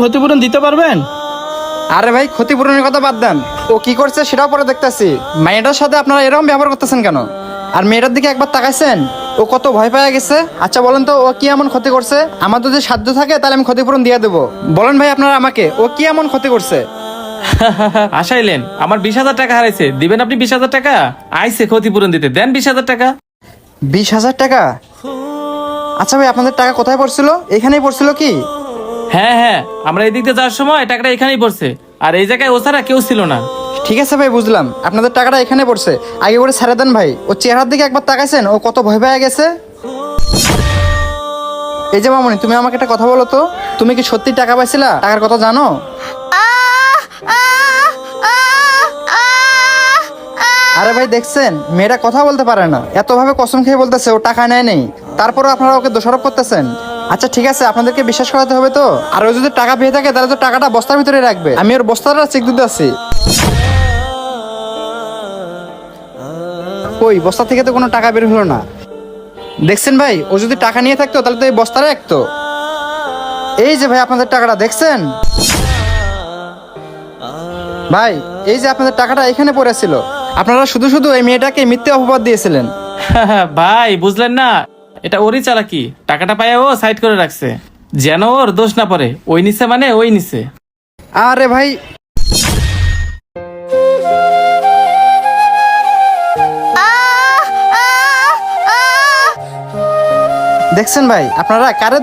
ক্ষতিপূরণ দিতে পারবেন? আরে ভাই, ক্ষতিপূরণের কথা বাদ দেন, ও কি করছে সেটাও পরে দেখতেছি। মেয়েটার সাথে আপনারা এরকম ব্যবহার করতেছেন কেন? আর মেয়েটার দিকে একবার তাকাইছেন? ও কত ভয় পেয়ে গেছে। আচ্ছা বলেন তো, ও কি এমন ক্ষতি করছে? আমার যদি সাধ্য থাকে তাহলে আমি ক্ষতিপূরণ দিয়ে দেবো। বলেন ভাই আপনারা আমাকে, ও কি এমন ক্ষতি করছে? আসাইলেন, আমার 20,000 টাকা হারাইছে, দিবেন আপনি 20,000 টাকা? আইসে ক্ষতিপূরণ দিতে, দেন 20,000 টাকা। 20,000 টাকা? আচ্ছা ভাই, আপনাদের টাকা কোথায় পড়ছিল? এখানেই পড়ছিল কি? হ্যাঁ হ্যাঁ, আমরা এদিক দিয়ে যাওয়ার সময় টাকাটা এখানেই পড়ছে, আর এই জায়গায় ও ছাড়া কেউ ছিল না। ঠিক আছে ভাই, বুঝলাম আপনাদের টাকাটা এখানে পড়ছে। আগে করে ছেড়ে দেন ভাই। ও চেহারার দিকে একবার তাকাইছেন? ও কত ভয় পেয়ে গেছে। এই যে মামনি, তুমি আমাকে একটা কথা বলো তো, তুমি কি সত্যি টাকা পাইছিলা? টাকার কথা জানো? আরে ভাই দেখছেন, মেয়েটা কথা বলতে পারে না, এত ভাবে কসম খেয়ে বলতেছে ও টাকা নেয় নেই, তারপরও আপনারা ওকে দোষারোপ করতেছেন। আচ্ছা ঠিক আছে, আপনাদেরকে বিশ্বাস করাতে হবে তো। আর ও যদি টাকা পেয়ে থাকে তাহলে তো টাকাটা বস্তার ভিতরে রাখবে। আমি ওর বস্তাটা চেক দিতে আসছি। কই, বস্তা থেকে তো কোনো টাকা বের হলো না। দেখছেন ভাই, ও যদি টাকা নিয়ে থাকতো তাহলে তো এই বস্তাটা রাখতো। এই যে ভাই, আপনাদের টাকাটা দেখছেন? ভাই, এই যে আপনাদের টাকাটা এখানে পড়েছিল। আপনারা শুধু শুধু এই মেয়েটাকে মিথ্যে অপবাদ দিয়েছিলেন। ভাই বুঝলেন না, এটা ওরই চালাকি। টাকাটা পায় ও সাইড করে রাখছে, যেন ওর দোষ না পড়ে। ওই নিছে মানে ওই নিছে। আরে ভাই, দেখছেন ভাই, আপনারা কারে